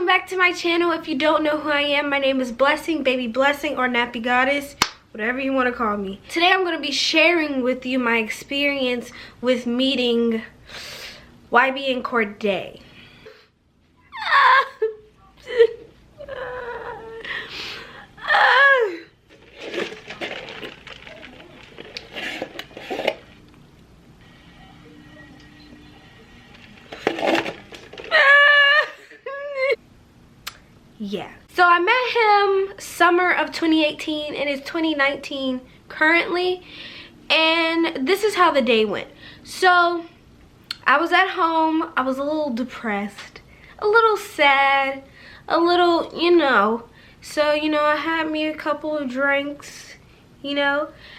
Back to my channel. If you don't know who I am, my name is Blessing, Baby Blessing, or Nappy Goddess, whatever you want to call me. Today I'm going to be sharing with you my experience with meeting YBN Cordae. Yeah, so I met him summer of 2018 and it's 2019 currently, and this is how the day went. So I was at home. I was a little depressed, a little sad, a little, so I had me a couple of drinks, and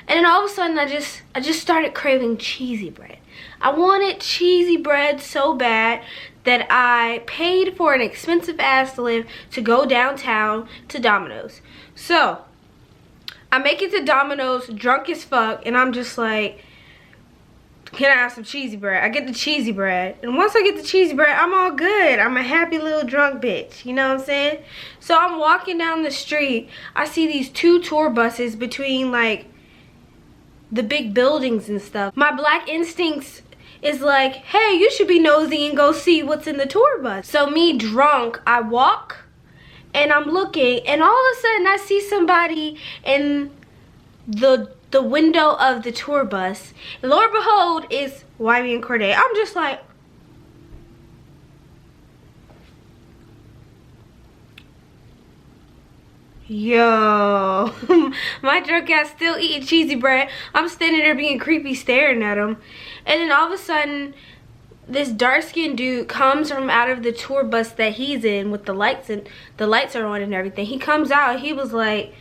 then all of a sudden I just started craving cheesy bread. I wanted cheesy bread so bad that I paid for an expensive ass lift to go downtown to Domino's. So I make it to Domino's drunk as fuck, and I'm just like, can I have some cheesy bread? I get the cheesy bread, and once I get the cheesy bread, I'm all good. I'm a happy little drunk bitch, you know what I'm saying? So I'm walking down the street. I see these two tour buses between like the big buildings and stuff. My black instincts is like, hey, you should be nosy and go see what's in the tour bus. So me drunk, I walk and I'm looking, and all of a sudden I see somebody in the window of the tour bus. And lo and behold, it's YBN Cordae. I'm just like, yo, my drunk ass still eating cheesy bread. I'm standing there being creepy, staring at him. And then all of a sudden, this dark-skinned dude comes from out of the tour bus that he's in with the lights, and the lights are on and everything. He comes out, he was like,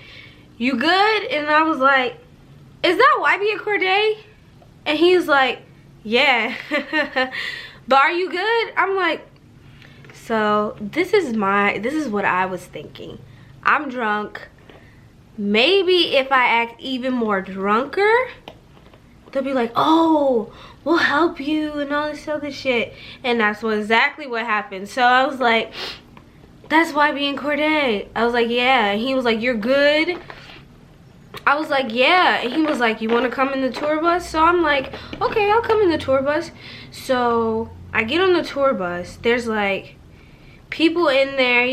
you good? And I was like, is that YBN Cordae? And he's like, yeah. But are you good? I'm like, so this is what I was thinking. I'm drunk. Maybe if I act even more drunker, they'll be like, oh, we'll help you and all this other shit. And that's exactly what happened. So I was like, that's YBN Cordae. I was like, yeah. And he was like, you're good? I was like, yeah. And he was like, you want to come in the tour bus? So I'm like, okay, I'll come in the tour bus. So I get on the tour bus. There's like people in there,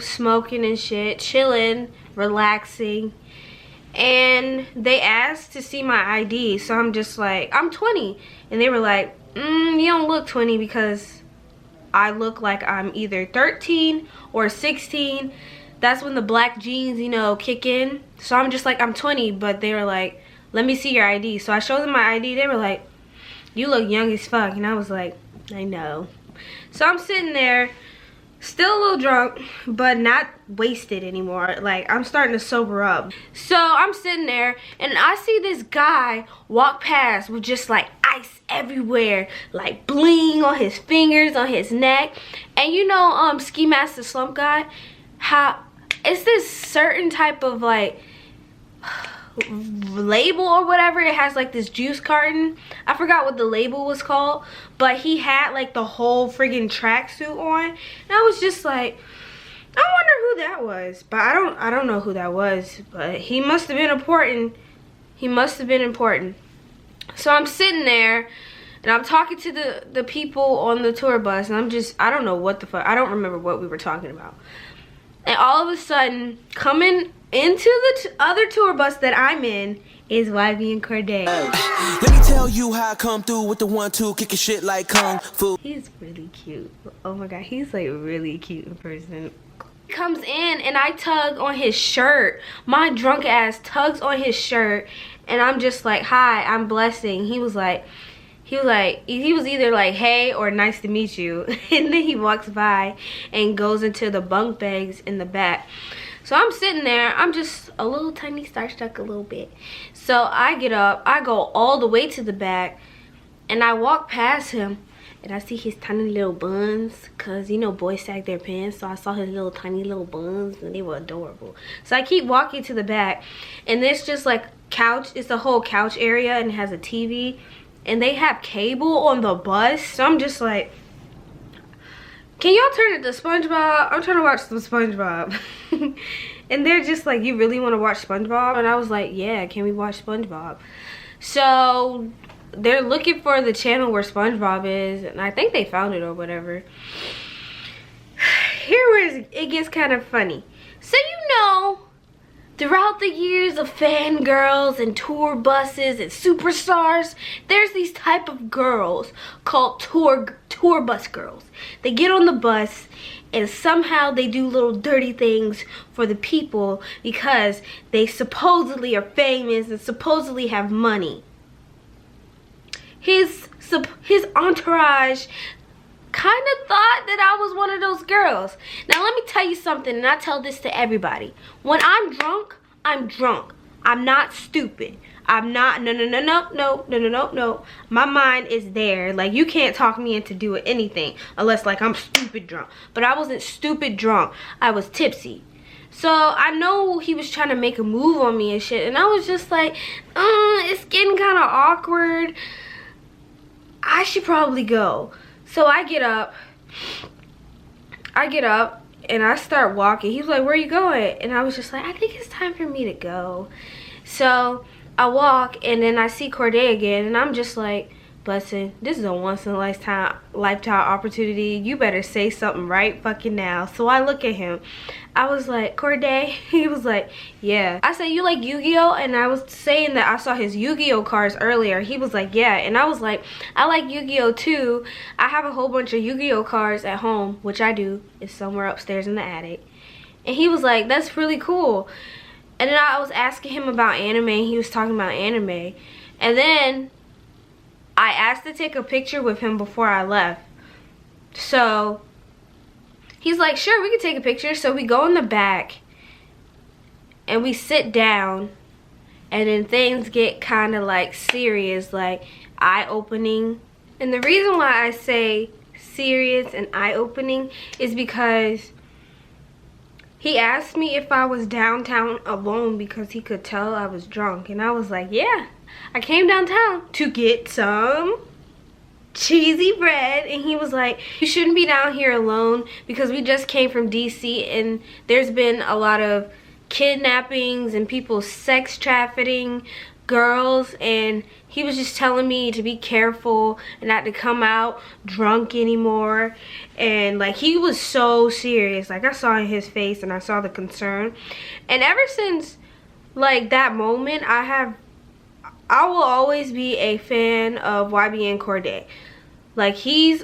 smoking and shit, chilling, relaxing. And they asked to see my ID. So I'm just like, I'm 20. And they were like, you don't look 20 because I look like I'm either 13 or 16. That's when the black jeans, kick in. So I'm just like, I'm 20. But they were like, let me see your ID. So I showed them my ID. They were like, you look young as fuck. And I was like, I know. So I'm sitting there, still a little drunk, but not wasted anymore. Like, I'm starting to sober up. So I'm sitting there, and I see this guy walk past with just like ice everywhere, like bling on his fingers, on his neck. And Ski Master Slump Guy, how it's this certain type of like label or whatever. It has like this juice carton. I forgot what the label was called, but he had like the whole friggin' tracksuit on, and I was just like, I wonder who that was. But I don't know who that was, but he must have been important. He must have been important. So I'm sitting there and I'm talking to the people on the tour bus, and I don't know what the fuck, I don't remember what we were talking about. And all of a sudden, coming into the other tour bus that I'm in is YBN Cordae. Let me tell you how I come through with the 1-2, kicking shit like kung fu. He's really cute. Oh my god, he's like really cute in person. He comes in and I tug on his shirt. My drunk ass tugs on his shirt, and I'm just like, hi, I'm Blessing. He was either like, hey, or nice to meet you. And then he walks by and goes into the bunk beds in the back. So I'm sitting there, I'm just a little tiny starstruck a little bit. So I get up, I go all the way to the back, and I walk past him, and I see his tiny little buns, cause you know boys sag their pants, so I saw his little tiny little buns and they were adorable. So I keep walking to the back, and there's just like couch, it's a whole couch area and it has a TV, and they have cable on the bus. So I'm just like, can y'all turn it to SpongeBob? I'm trying to watch some SpongeBob. And they're just like, you really want to watch SpongeBob? And I was like, yeah, can we watch SpongeBob? So they're looking for the channel where SpongeBob is, and I think they found it or whatever. Here where it gets kind of funny. So you know, throughout the years of fangirls and tour buses and superstars, there's these type of girls called tour bus girls. They get on the bus and somehow they do little dirty things for the people because they supposedly are famous and supposedly have money. His entourage kind of thought that I was one of those girls. Now let me tell you something, and I tell this to everybody. When I'm drunk, I'm drunk. I'm not stupid. I'm not, no. My mind is there. Like, you can't talk me into doing anything unless like I'm stupid drunk. But I wasn't stupid drunk. I was tipsy. So I know he was trying to make a move on me and shit, and I was just like, it's getting kind of awkward. I should probably go. So I get up and I start walking. He was like, where are you going? And I was just like, I think it's time for me to go. So I walk, and then I see Cordae again, and I'm just like, Bussin', this is a once in a lifetime opportunity. You better say something right fucking now. So I look at him. I was like, Cordae? He was like, yeah. I said, you like Yu-Gi-Oh? And I was saying that I saw his Yu-Gi-Oh cards earlier. He was like, yeah. And I was like, I like Yu-Gi-Oh too. I have a whole bunch of Yu-Gi-Oh cards at home, which I do. It's somewhere upstairs in the attic. And he was like, that's really cool. And then I was asking him about anime. He was talking about anime. And then I asked to take a picture with him before I left. So he's like, sure, we can take a picture. So we go in the back and we sit down, and then things get kind of like serious, like eye-opening. And the reason why I say serious and eye-opening is because he asked me if I was downtown alone because he could tell I was drunk. And I was like, yeah, I came downtown to get some cheesy bread. And he was like, you shouldn't be down here alone because we just came from DC and there's been a lot of kidnappings and people sex trafficking girls, and he was just telling me to be careful and not to come out drunk anymore. And like, he was so serious. Like, I saw in his face and I saw the concern. And ever since like that moment, I will always be a fan of YBN Cordae. Like, he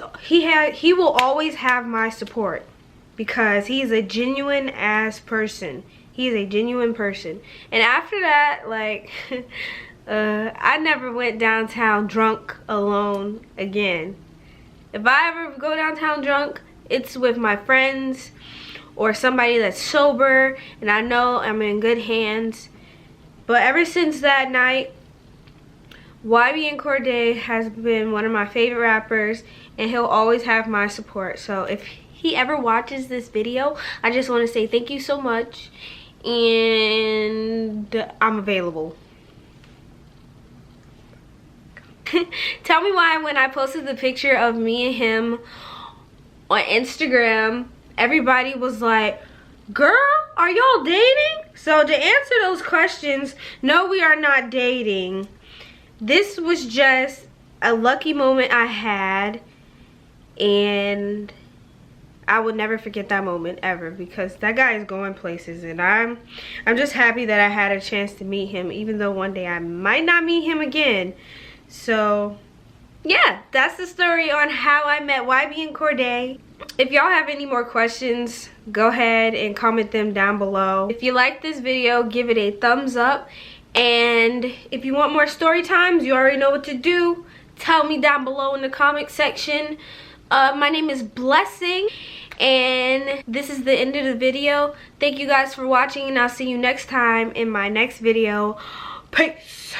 will always have my support because he's a genuine ass person. He's a genuine person. And after that, like, I never went downtown drunk alone again. If I ever go downtown drunk, it's with my friends or somebody that's sober and I know I'm in good hands. But ever since that night, YBN Cordae has been one of my favorite rappers, and he'll always have my support. So if he ever watches this video, I just want to say thank you so much, and I'm available. Tell me why when I posted the picture of me and him on Instagram, everybody was like, girl, are y'all dating? So to answer those questions, no, we are not dating. This was just a lucky moment I had, and I would never forget that moment ever, because that guy is going places, and I'm just happy that I had a chance to meet him, even though one day I might not meet him again. So yeah, that's the story on how I met YBN Cordae. If y'all have any more questions, go ahead and comment them down below. If you like this video, give it a thumbs up. And if you want more story times, you already know what to do. Tell me down below in the comment section. My name is Blessing, and this is the end of the video. Thank you guys for watching, and I'll see you next time in my next video. Peace.